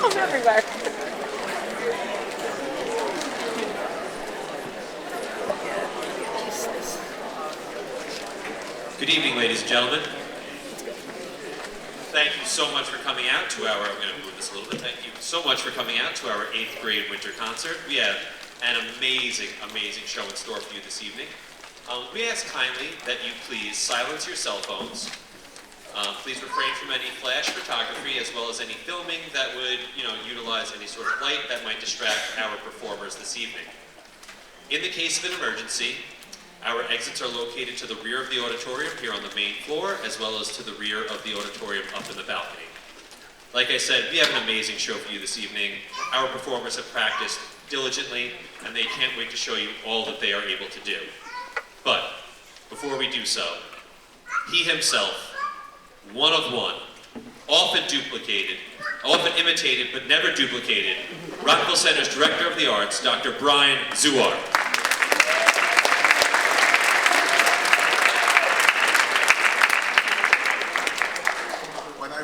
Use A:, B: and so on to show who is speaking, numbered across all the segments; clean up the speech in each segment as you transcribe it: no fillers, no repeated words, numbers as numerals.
A: I'm everywhere.
B: Good evening, ladies and gentlemen. Thank you so much for coming out to our, I'm going to move this a little bit, thank you so much for coming out to our 8th grade winter concert. We have an amazing, amazing show in store for you this evening. We ask kindly that you please silence your cell phones. Please refrain from any flash photography as well as any filming that would, utilize any sort of light that might distract our performers this evening. In the case of an emergency, our exits are located to the rear of the auditorium here on the main floor, as well as to the rear of the auditorium up in the balcony. Like I said, we have an amazing show for you this evening. Our performers have practiced diligently, and they can't wait to show you all that they are able to do. But before we do so, he himself, one of one, often duplicated, often imitated, but never duplicated, Rockville Center's Director of the Arts, Dr. Brian Zuar.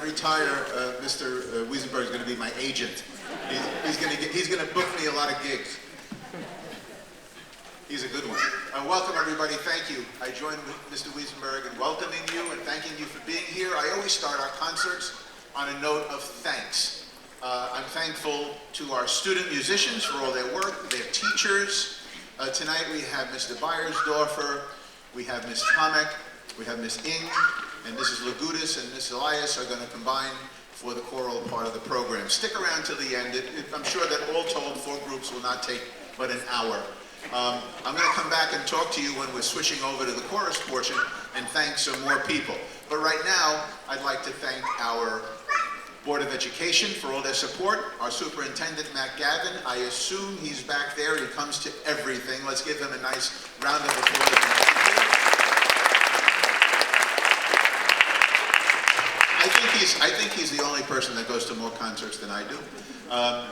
C: Retire, Mr. Wiesenberg is going to be my agent. He's going to book me a lot of gigs. He's a good one. Welcome everybody. Thank you. I join with Mr. Wiesenberg in welcoming you and thanking you for being here. I always start our concerts on a note of thanks. I'm thankful to our student musicians for all their work, their teachers. Tonight we have Mr. Beyersdorfer, we have Ms. Tomek, we have Ms. Ing, and Mrs. Lagutis and Ms. Elias are going to combine for the choral part of the program. Stick around till the end. I'm sure that all told, 4 groups will not take but an hour. I'm going to come back and talk to you when we're switching over to the chorus portion and thank some more people. But right now, I'd like to thank our Board of Education for all their support. Our Superintendent, Matt Gavin, I assume he's back there. He comes to everything. Let's give him a nice round of applause. I think he's the only person that goes to more concerts than I do.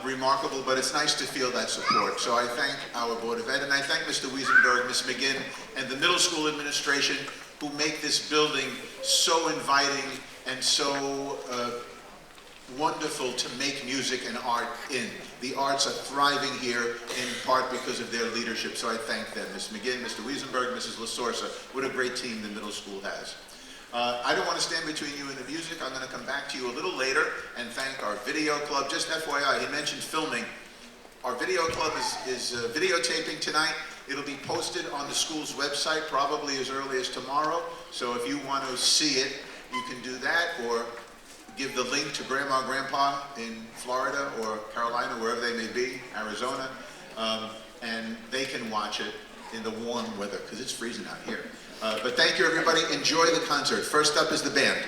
C: Remarkable, but it's nice to feel that support. So I thank our Board of Ed, and I thank Mr. Wiesenberg, Ms. McGinn, and the middle school administration who make this building so inviting and so wonderful to make music and art in. The arts are thriving here in part because of their leadership, so I thank them. Ms. McGinn, Mr. Wiesenberg, Mrs. Lasorsa, what a great team the middle school has. I don't want to stand between you and the music. I'm going to come back to you a little later and thank our video club. Just FYI, he mentioned filming. Our video club is videotaping tonight. It'll be posted on the school's website probably as early as tomorrow. So if you want to see it, you can do that, or give the link to Grandma and Grandpa in Florida or Carolina, wherever they may be, Arizona, and they can watch it in the warm weather because it's freezing out here. But thank you, everybody. Enjoy the concert. First up is the band.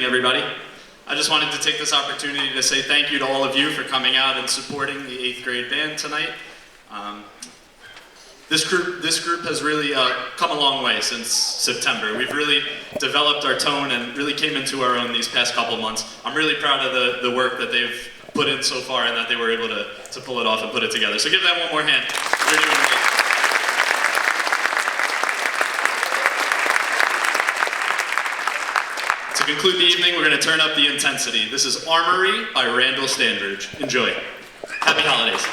A: everybody. I just wanted to take this opportunity to say thank you to all of you for coming out and supporting the 8th grade band tonight. This group has really come a long way since September. We've really developed our tone and really came into our own these past couple months. I'm really proud of the work that they've put in so far and that they were able to pull it off and put it together. So give them one more hand. They're doing great. To conclude the evening, we're going to turn up the intensity. This is Armory by Randall Stanbridge. Enjoy. Happy holidays.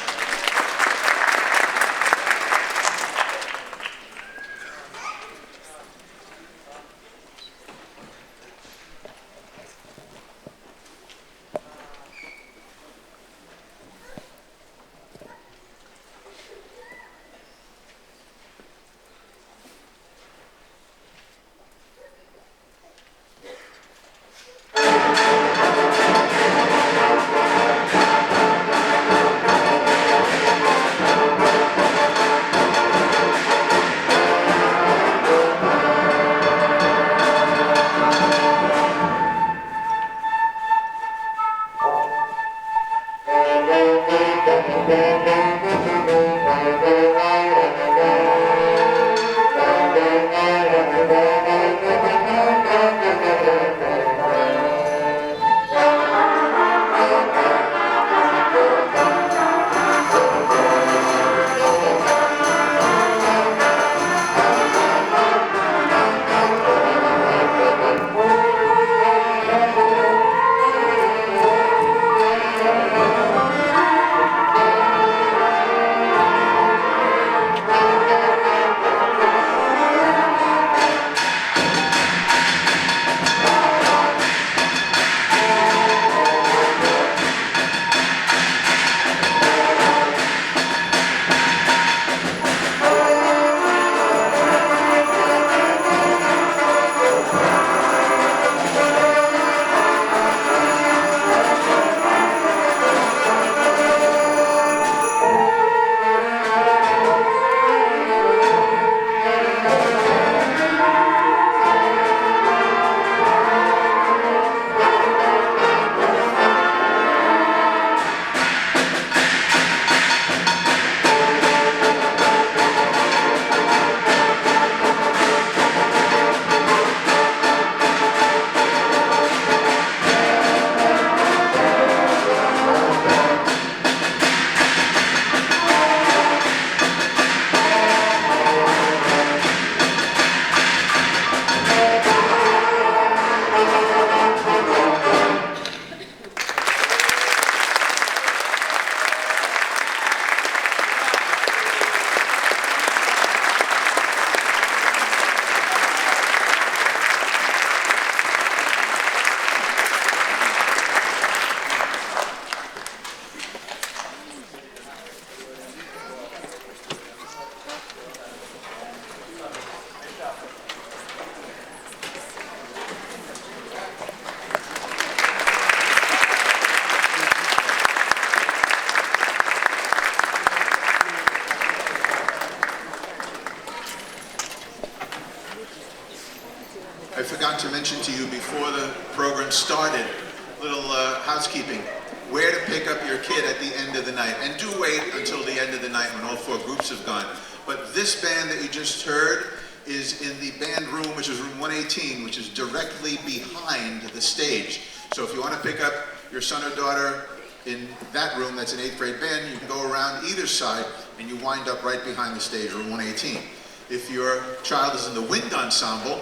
C: I forgot to mention to you before the program started, little housekeeping, where to pick up your kid at the end of the night. And do wait until the end of the night when all 4 groups have gone. But this band that you just heard is in the band room, which is room 118, which is directly behind the stage. So if you want to pick up your son or daughter in that room, that's an 8th grade band, you can go around either side and you wind up right behind the stage, room 118. If your child is in the wind ensemble,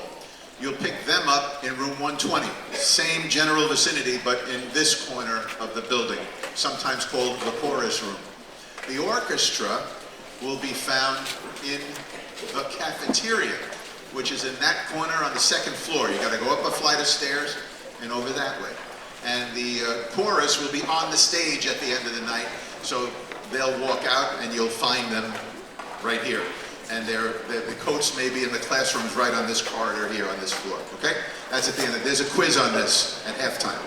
C: you'll pick them up in room 120. Same general vicinity, but in this corner of the building, sometimes called the chorus room. The orchestra will be found in the cafeteria, which is in that corner on the 2nd floor. You gotta go up a flight of stairs and over that way. And the chorus will be on the stage at the end of the night, so they'll walk out and you'll find them right here. And the coats may be in the classrooms right on this corridor here on this floor, okay? That's at the end. There's a quiz on this at halftime.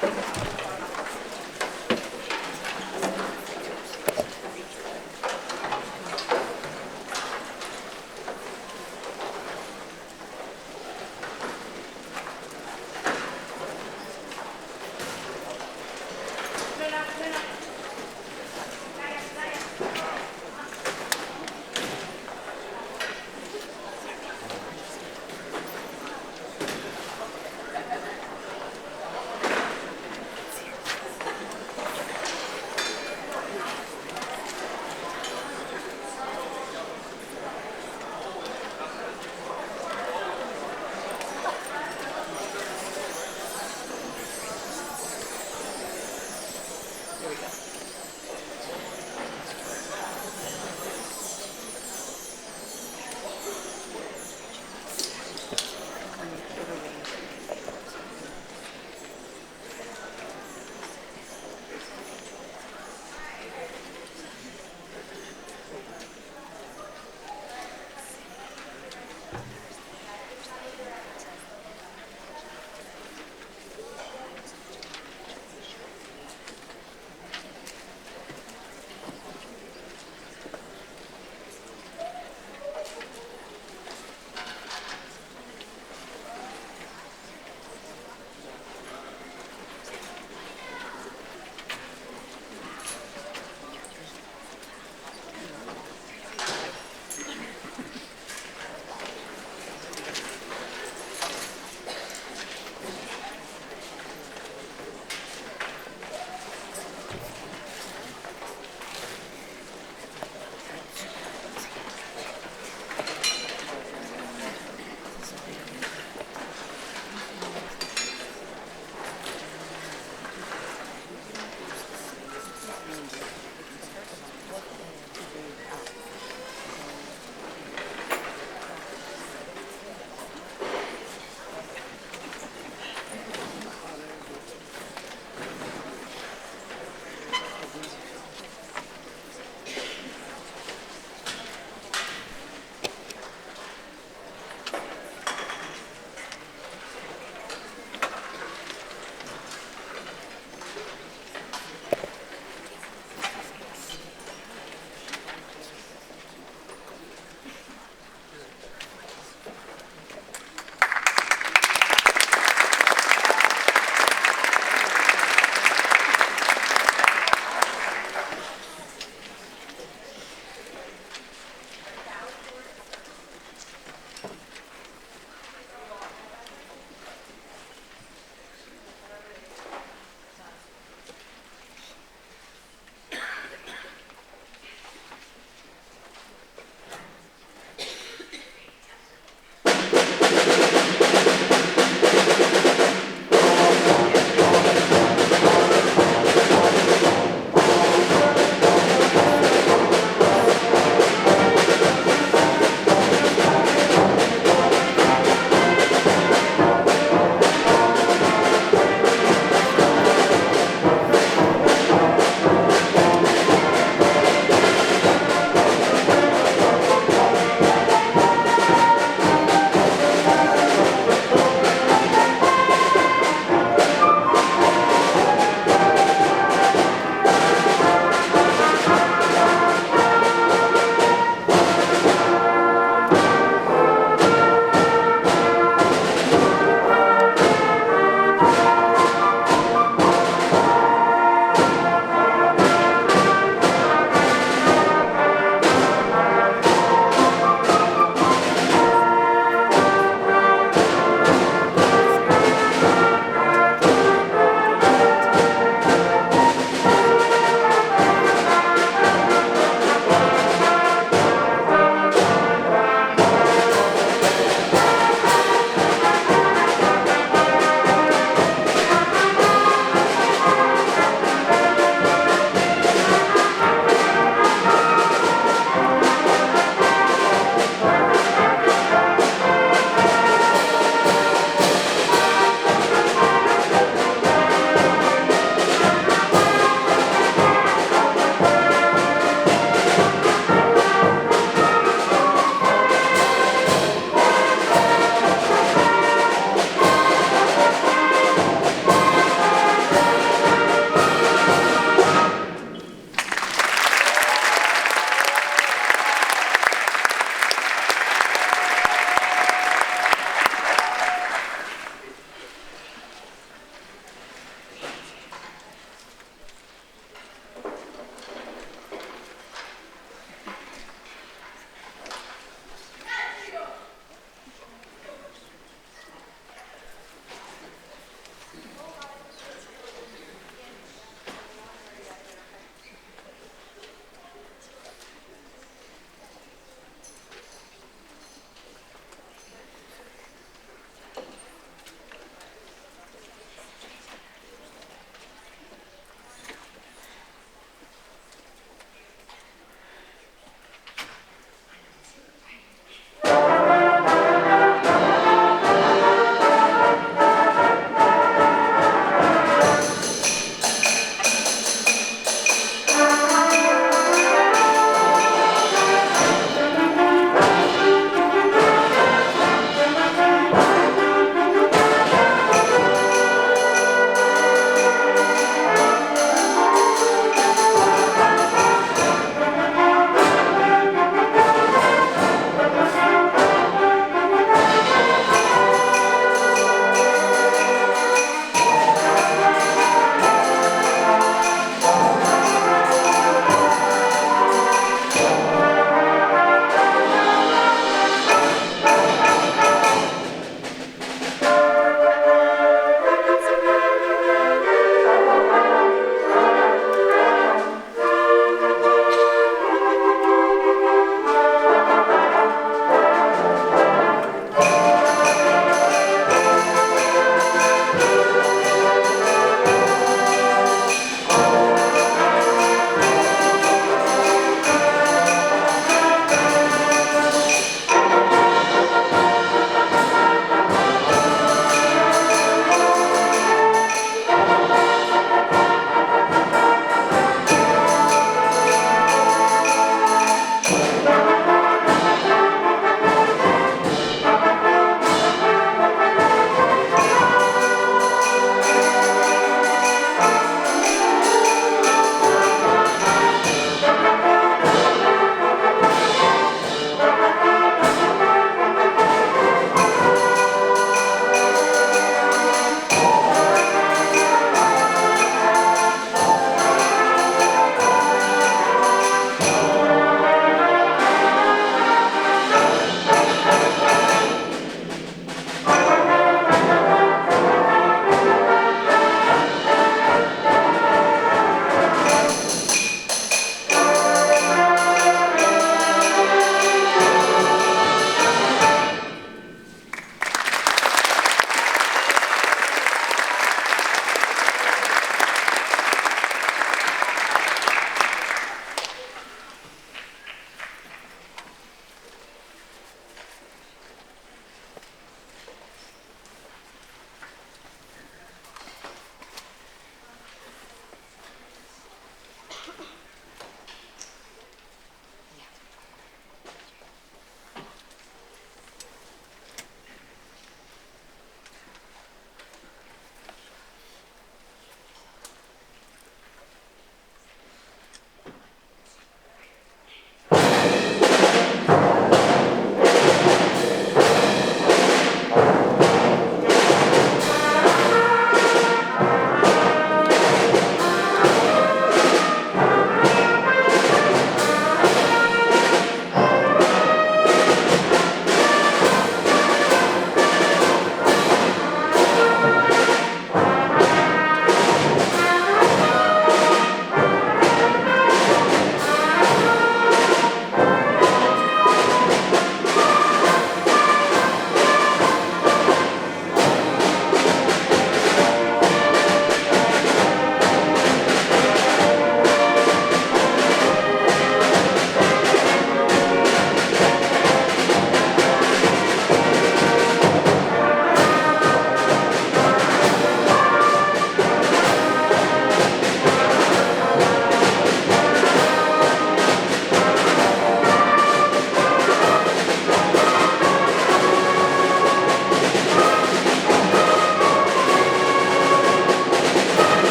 D: Here we go.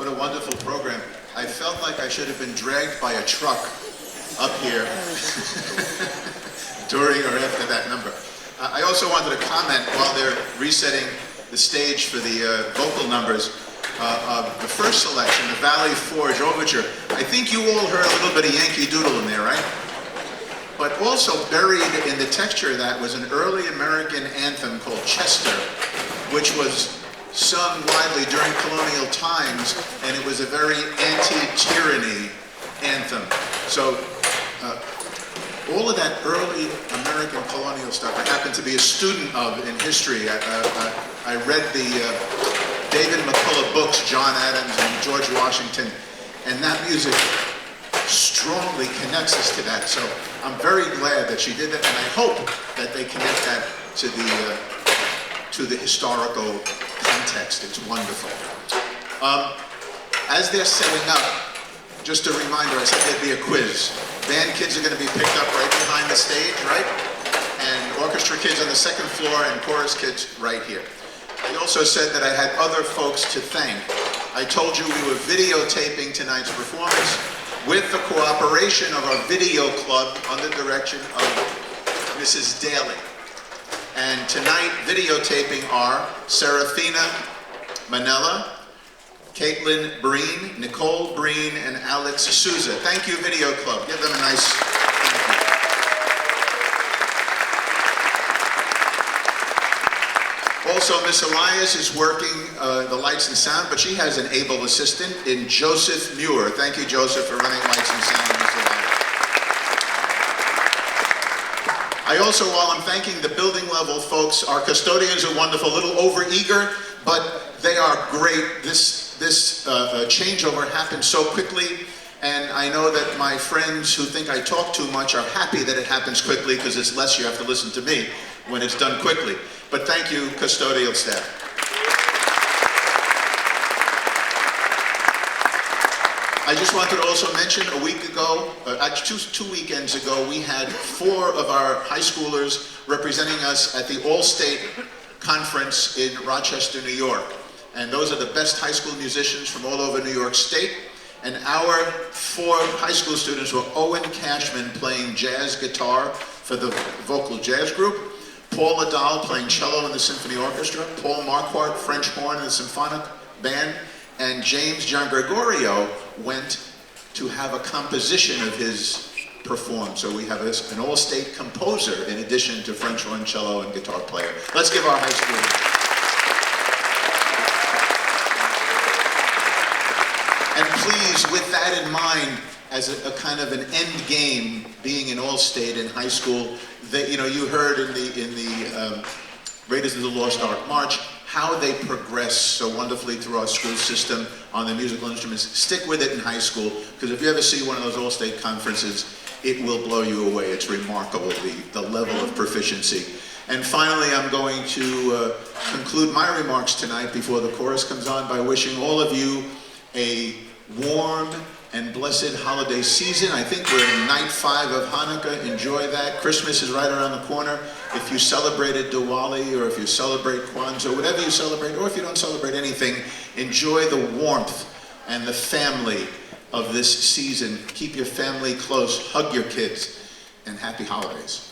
C: What a wonderful program. I felt like I should have been dragged by a truck up here during or after that number. I also wanted to comment while they're resetting the stage for the vocal numbers. The first selection, the Valley Forge Overture. I think you all heard a little bit of Yankee Doodle in there, right? But also buried in the texture of that was an early American anthem called Chester, which was sung widely during colonial times, and it was a very anti-tyranny anthem. So all of that early American colonial stuff I happen to be a student of in history. I read the David McCullough books, John Adams and George Washington, and that music strongly connects us to that. So I'm very glad that she did that, and I hope that they connect that to the historical context. It's wonderful. As they're setting up, just a reminder, I said there'd be a quiz. Band kids are going to be picked up right behind the stage, right? And orchestra kids on the second floor and chorus kids right here. I also said that I had other folks to thank. I told you we were videotaping tonight's performance with the cooperation of our video club under the direction of Mrs. Daly. And tonight, videotaping are Serafina Manella, Caitlin Breen, Nicole Breen, and Alex Souza. Thank you, Video Club. Give them a nice thank you. Also, Miss Elias is working the lights and sound, but she has an able assistant in Joseph Muir. Thank you, Joseph, for running lights and sound, Miss Elias. I also, while I'm thanking the building level folks, our custodians are wonderful, a little over-eager, but they are great. This changeover happened so quickly, and I know that my friends who think I talk too much are happy that it happens quickly because it's less you have to listen to me when it's done quickly. But thank you, custodial staff. I just wanted to also mention a week ago, actually two weekends ago, we had 4 of our high schoolers representing us at the All-State Conference in Rochester, New York. And those are the best high school musicians from all over New York State. And our 4 high school students were Owen Cashman playing jazz guitar for the vocal jazz group, Paul Adal playing cello in the symphony orchestra, Paul Marquardt French horn in the symphonic band, and James John Gregorio went to have a composition of his performed. So we have an all-state composer in addition to French horn, cello, and guitar player. Let's give our high school. And please, with that in mind, as a kind of an end game, being an all-state in high school, that you heard in the Raiders of the Lost Ark March how they progress so wonderfully through our school system on the musical instruments. Stick with it in high school, because if you ever see one of those all-state conferences, it will blow you away. It's remarkable, the level of proficiency. And finally, I'm going to conclude my remarks tonight before the chorus comes on by wishing all of you a warm and blessed holiday season. I think we're in night 5 of Hanukkah. Enjoy that. Christmas is right around the corner. If you celebrated Diwali, or if you celebrate Kwanzaa, whatever you celebrate, or if you don't celebrate anything, enjoy the warmth and the family of this season. Keep your family close. Hug your kids. And happy holidays.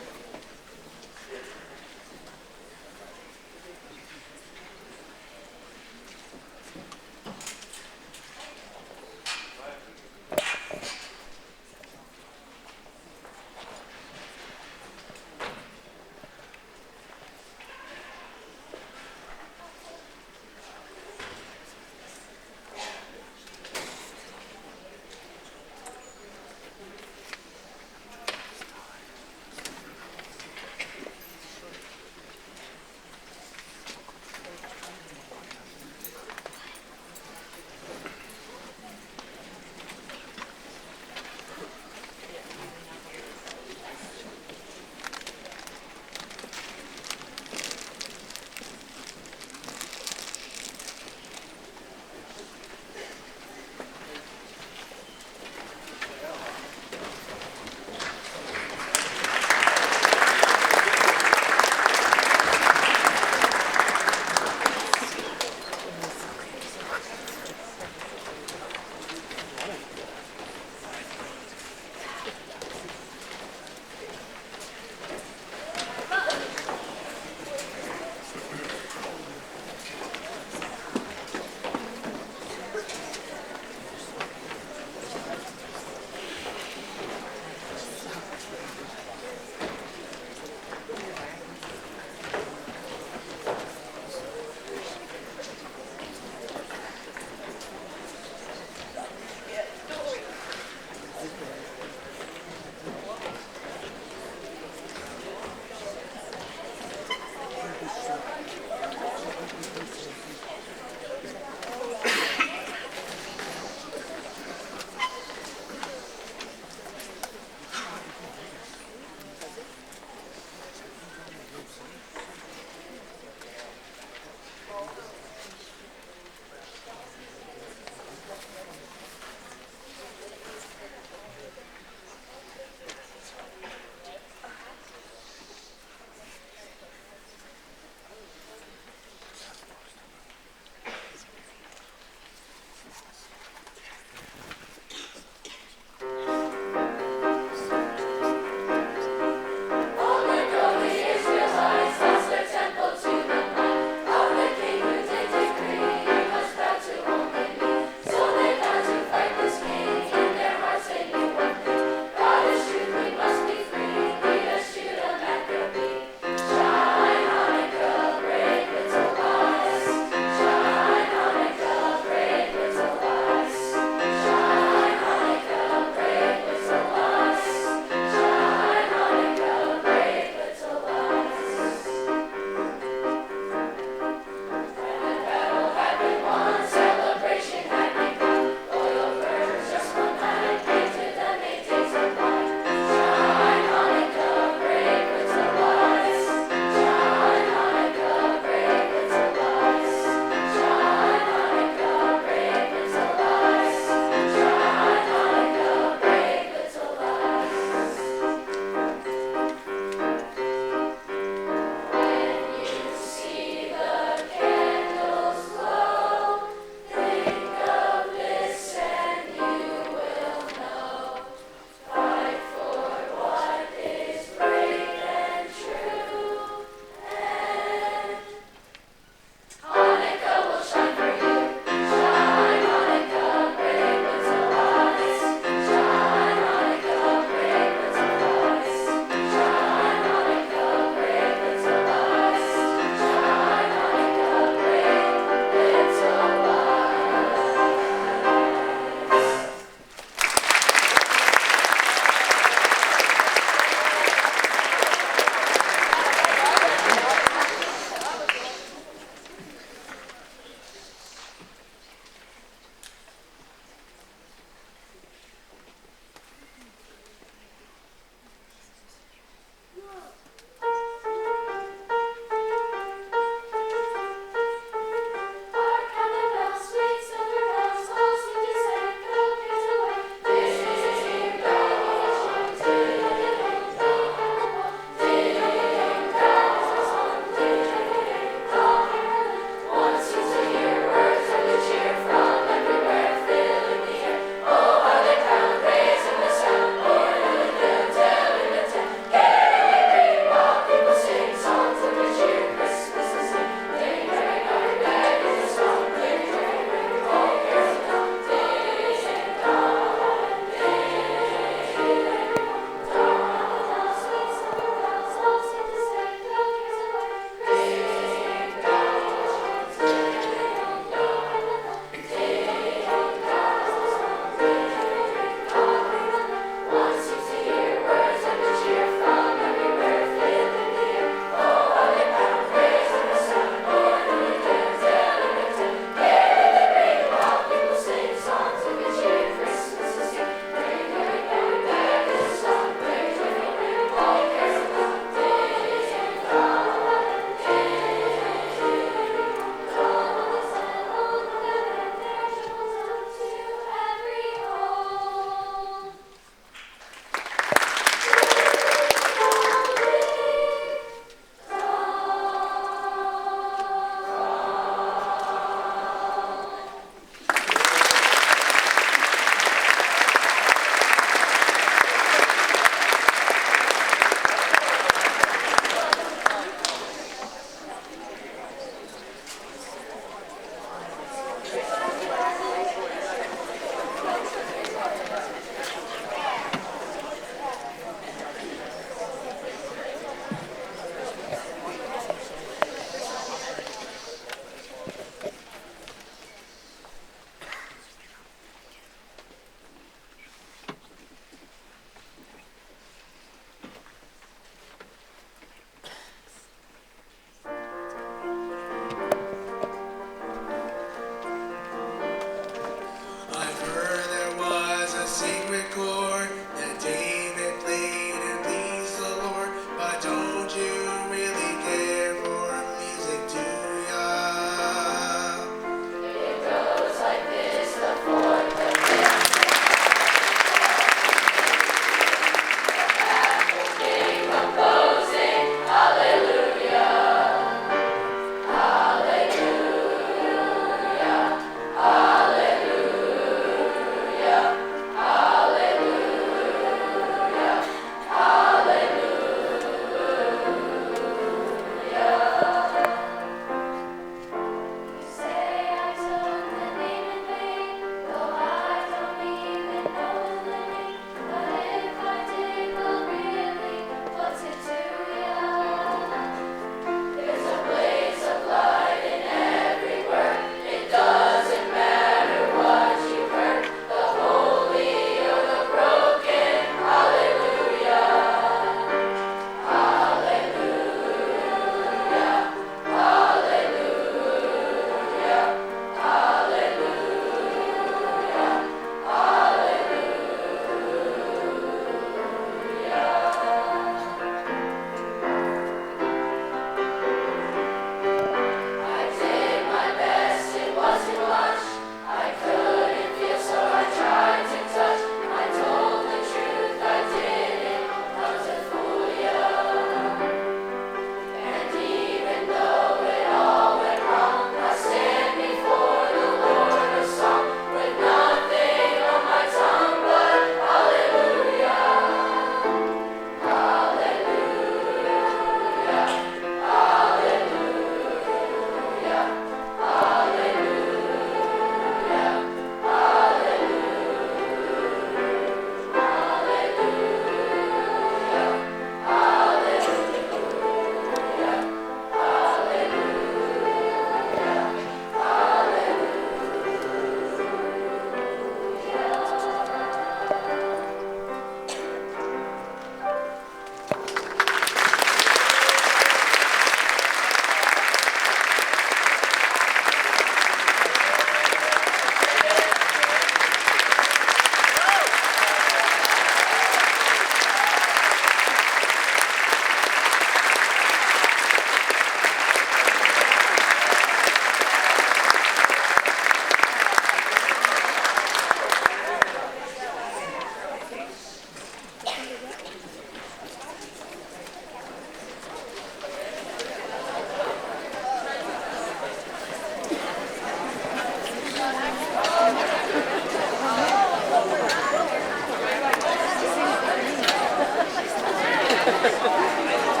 D: Thank you.